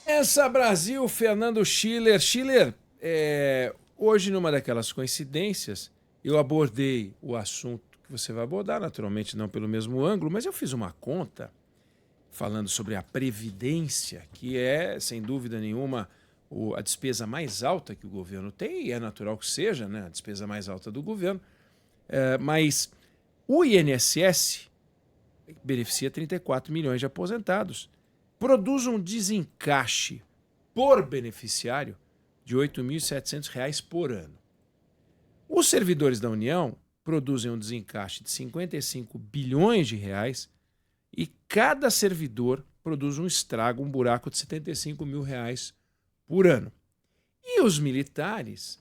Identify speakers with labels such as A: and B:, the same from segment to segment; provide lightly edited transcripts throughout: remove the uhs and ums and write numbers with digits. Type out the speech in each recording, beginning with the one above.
A: Essa Brasil, Fernando Schiller. Schiller, hoje, numa daquelas coincidências, eu abordei o assunto que você vai abordar, naturalmente não pelo mesmo ângulo, mas eu fiz uma conta falando sobre a Previdência, que é, sem dúvida nenhuma, a despesa mais alta que o governo tem, e é natural que seja, né, a despesa mais alta do governo. Mas o INSS beneficia 34 milhões de aposentados. Produz um desencaixe por beneficiário de R$ 8.700 por ano. Os servidores da União produzem um desencaixe de 55 bilhões de reais e cada servidor produz um estrago, um buraco de 75 mil reais por ano. E os militares,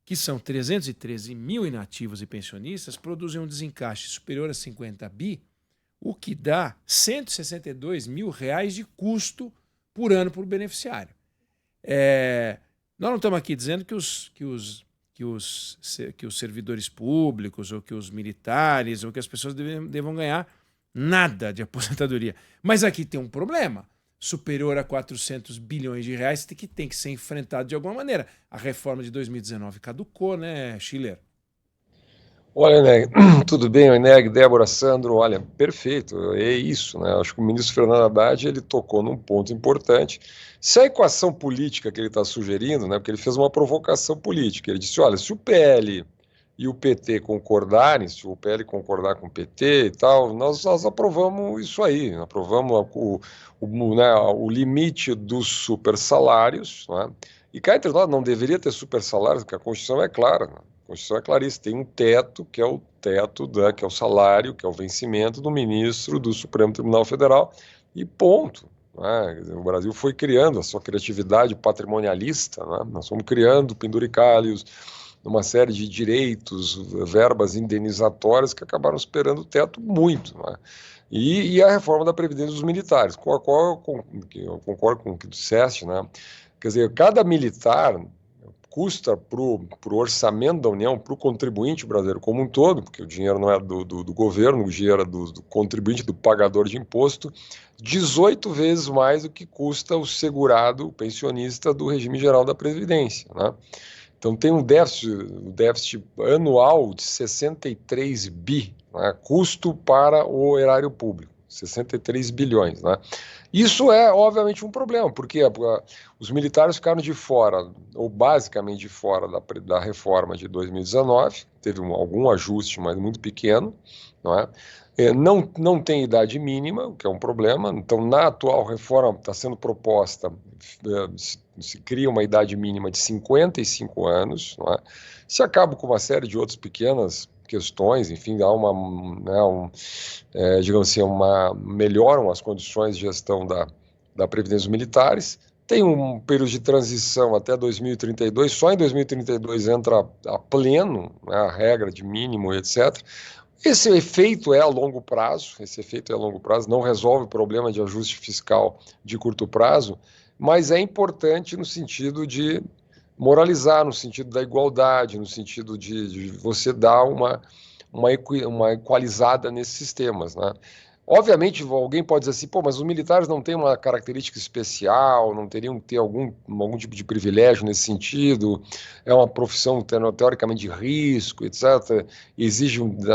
A: que são 313 mil inativos e pensionistas, produzem um desencaixe superior a 50 bi, o que dá 162 mil reais de custo por ano por beneficiário. Nós não estamos aqui dizendo que os servidores públicos ou que os militares ou que as pessoas devam ganhar nada de aposentadoria. Mas aqui tem um problema superior a 400 bilhões de reais que tem que ser enfrentado de alguma maneira. A reforma de 2019 caducou, né, Schiller?
B: Olha, Eneg, tudo bem, Eneg, Débora, Sandro, olha, perfeito, é isso, né? Acho que o ministro Fernando Haddad, ele tocou num ponto importante. Se a equação política que ele está sugerindo, né, porque ele fez uma provocação política, ele disse, olha, se o PL e o PT concordarem, se o PL concordar com o PT e tal, nós aprovamos isso aí, aprovamos o limite dos super salários, né? E cá entre nós, não deveria ter super salários, porque a Constituição é clara, né? A Constituição é claríssima, tem um teto, que é o teto, que é o salário, que é o vencimento do ministro do Supremo Tribunal Federal, e ponto. Né? O Brasil foi criando a sua criatividade patrimonialista, né? Nós fomos criando penduricalhos, uma série de direitos, verbas indenizatórias que acabaram superando o teto muito. Né? E a reforma da Previdência dos militares, com a qual eu concordo com o que disseste, né? Quer dizer, cada militar custa para o orçamento da União, para o contribuinte brasileiro como um todo, porque o dinheiro não é do governo, o dinheiro é do contribuinte, do pagador de imposto, 18 vezes mais do que custa o segurado, o pensionista do regime geral da Previdência. Né? Então tem um déficit anual de 63 bi, né? Custo para o erário público, 63 bilhões. Né? Isso é, obviamente, um problema, porque os militares ficaram de fora, ou basicamente de fora da reforma de 2019, teve algum ajuste, mas muito pequeno, não é? Não tem idade mínima, o que é um problema, então na atual reforma está sendo proposta, se cria uma idade mínima de 55 anos, não é? Se acaba com uma série de outras pequenas questões, enfim, há digamos assim, melhoram as condições de gestão da Previdência dos militares. Tem um período de transição até 2032, só em 2032 entra a pleno, né, a regra de mínimo, etc. Esse efeito é a longo prazo, não resolve o problema de ajuste fiscal de curto prazo, mas é importante no sentido de moralizar, no sentido da igualdade, no sentido de você dar uma equalizada nesses sistemas, né? Obviamente, alguém pode dizer assim, pô, mas os militares não têm uma característica especial, não teriam que ter algum tipo de privilégio nesse sentido, é uma profissão teoricamente de risco, etc.,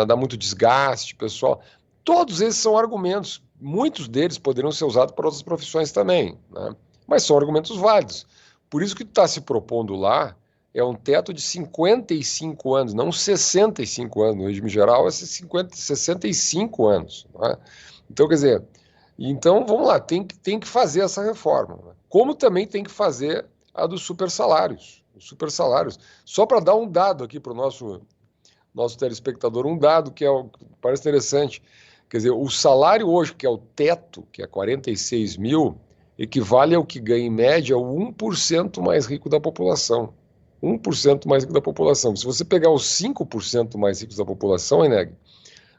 B: dá muito desgaste pessoal. Todos esses são argumentos, muitos deles poderiam ser usados para outras profissões também, né? Mas são argumentos válidos. Por isso que está se propondo lá é um teto de 55 anos, não 65 anos. No regime geral é 65 anos. Né? Então, quer dizer, então vamos lá, tem que fazer essa reforma. Né? Como também tem que fazer a dos super salários. Os super salários. Só para dar um dado aqui para o nosso telespectador, um dado que parece interessante. Quer dizer, o salário hoje, que é o teto, que é 46 mil, equivale ao que ganha em média o 1% mais rico da população. 1% mais rico da população. Se você pegar os 5% mais ricos da população, Eneg,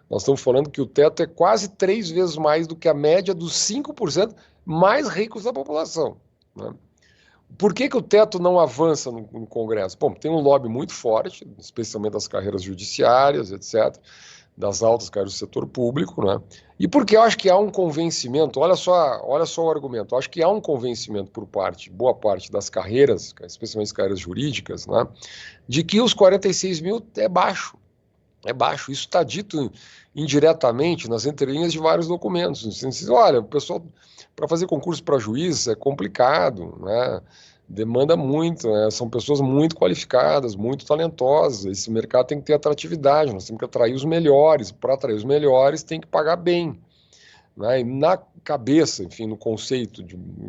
B: nós estamos falando que o teto é quase 3 vezes mais do que a média dos 5% mais ricos da população. Né? Por que o teto não avança no Congresso? Bom, tem um lobby muito forte, especialmente das carreiras judiciárias, etc., das altas carreiras do setor público, né? E porque eu acho que há um convencimento, olha só o argumento, eu acho que há um convencimento por boa parte das carreiras, especialmente as carreiras jurídicas, né, de que os 46 mil é baixo. É baixo. Isso está dito indiretamente nas entrelinhas de vários documentos. Olha, o pessoal, para fazer concurso para juiz é complicado, né? Demanda muito, né? São pessoas muito qualificadas, muito talentosas. Esse mercado tem que ter atratividade, nós temos que atrair os melhores. Para atrair os melhores, tem que pagar bem. Né? E na cabeça, enfim, no conceito,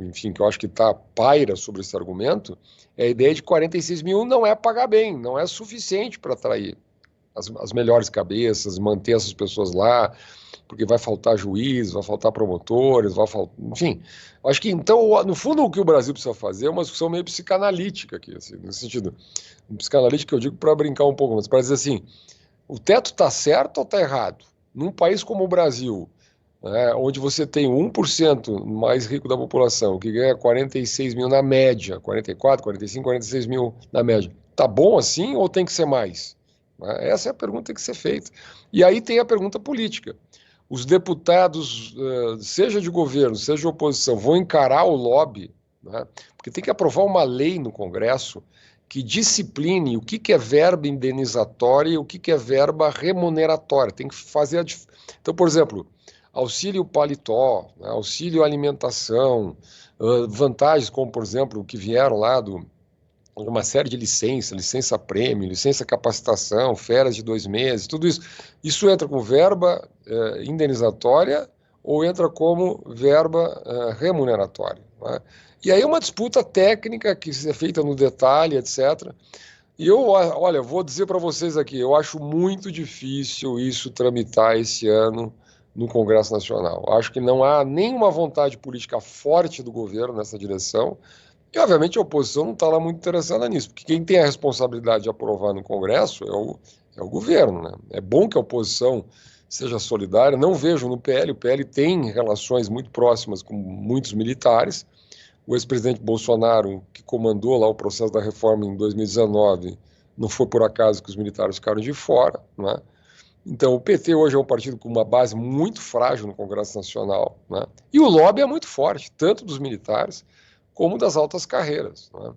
B: enfim, que eu acho que paira sobre esse argumento, é a ideia de 46 mil não é pagar bem, não é suficiente para atrair as melhores cabeças, manter essas pessoas lá, porque vai faltar juiz, vai faltar promotores, vai faltar. Enfim, acho que então, no fundo, o que o Brasil precisa fazer é uma discussão meio psicanalítica aqui, assim, nesse sentido. Psicanalítica eu digo para brincar um pouco, mas para dizer assim: o teto está certo ou está errado? Num país como o Brasil, né, onde você tem 1% mais rico da população, que ganha 46 mil na média, 44, 45, 46 mil na média, tá bom assim ou tem que ser mais? Essa é a pergunta que tem que ser feita. E aí tem a pergunta política. Os deputados, seja de governo, seja de oposição, vão encarar o lobby, né? Porque tem que aprovar uma lei no Congresso que discipline o que é verba indenizatória e o que é verba remuneratória. Tem que fazer a Então, por exemplo, auxílio paletó, né, auxílio alimentação, vantagens como, por exemplo, que vieram lá uma série de licença prêmio, licença capacitação, férias de 2 meses, tudo isso. Isso entra com verba indenizatória ou entra como verba remuneratória. Né? E aí é uma disputa técnica que é feita no detalhe, etc. E olha, vou dizer para vocês aqui, eu acho muito difícil isso tramitar esse ano no Congresso Nacional. Acho que não há nenhuma vontade política forte do governo nessa direção. E, obviamente, a oposição não está lá muito interessada nisso, porque quem tem a responsabilidade de aprovar no Congresso é o governo. Né? É bom que a oposição seja solidária. Não vejo no PL, o PL tem relações muito próximas com muitos militares. O ex-presidente Bolsonaro, que comandou lá o processo da reforma em 2019, não foi por acaso que os militares ficaram de fora. Né? Então, o PT hoje é um partido com uma base muito frágil no Congresso Nacional. Né? E o lobby é muito forte, tanto dos militares como das altas carreiras. Né?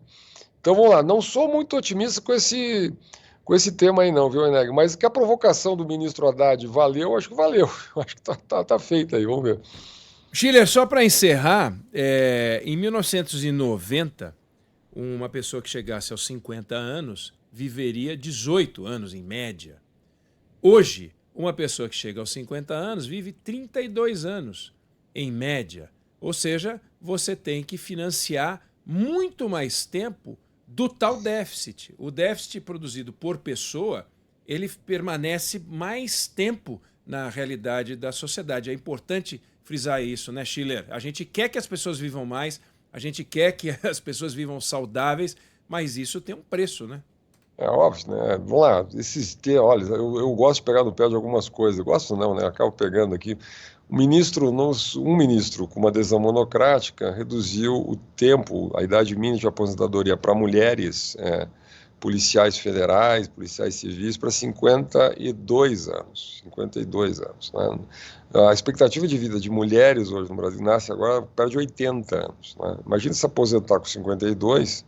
B: Então, vamos lá, não sou muito otimista com esse tema aí não, viu, Eneg? Mas que a provocação do ministro Haddad valeu, acho que valeu. Acho que tá feita aí, vamos ver.
A: Schiller, só para encerrar, em 1990, uma pessoa que chegasse aos 50 anos viveria 18 anos, em média. Hoje, uma pessoa que chega aos 50 anos vive 32 anos, em média. Ou seja, você tem que financiar muito mais tempo do tal déficit. O déficit produzido por pessoa, ele permanece mais tempo na realidade da sociedade. É importante frisar isso, né, Schiller? A gente quer que as pessoas vivam mais, a gente quer que as pessoas vivam saudáveis, mas isso tem um preço, né?
B: É óbvio, né? Vamos lá, olha, eu gosto de pegar no pé de algumas coisas. Eu gosto não, né? Eu acabo pegando aqui. Um ministro com uma decisão monocrática reduziu o tempo, a idade mínima de aposentadoria para mulheres policiais federais, policiais civis, para 52 anos. 52 anos. Né? A expectativa de vida de mulheres hoje no Brasil nasce agora perto de 80 anos. Né? Imagina se aposentar com 52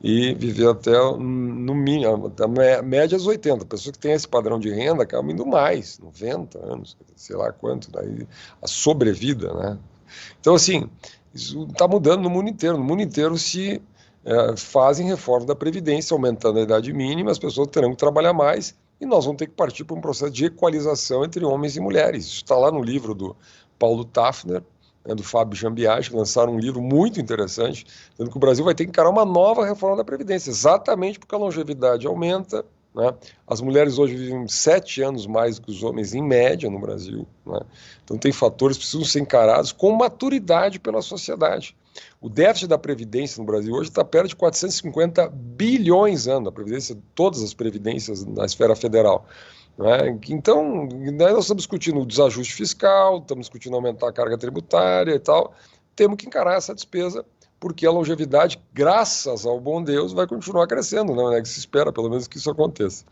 B: e viver até, no mínimo, a média dos 80. A pessoa que tem esse padrão de renda acaba indo mais, 90 anos, sei lá quanto, daí a sobrevida, né? Então, assim, isso está mudando no mundo inteiro. No mundo inteiro se fazem reformas da Previdência, aumentando a idade mínima, as pessoas terão que trabalhar mais e nós vamos ter que partir para um processo de equalização entre homens e mulheres. Isso está lá no livro do Paulo Tafner, do Fábio Jambiage, que lançaram um livro muito interessante, dizendo que o Brasil vai ter que encarar uma nova reforma da Previdência, exatamente porque a longevidade aumenta. Né? As mulheres hoje vivem 7 anos mais do que os homens, em média, no Brasil. Né? Então, tem fatores que precisam ser encarados com maturidade pela sociedade. O déficit da Previdência no Brasil hoje está perto de 450 bilhões ano, a Previdência, todas as previdências na esfera federal. Né? Então, nós estamos discutindo o desajuste fiscal, estamos discutindo aumentar a carga tributária e tal. Temos que encarar essa despesa, porque a longevidade, graças ao bom Deus, vai continuar crescendo, né? Que se espera, pelo menos, que isso aconteça.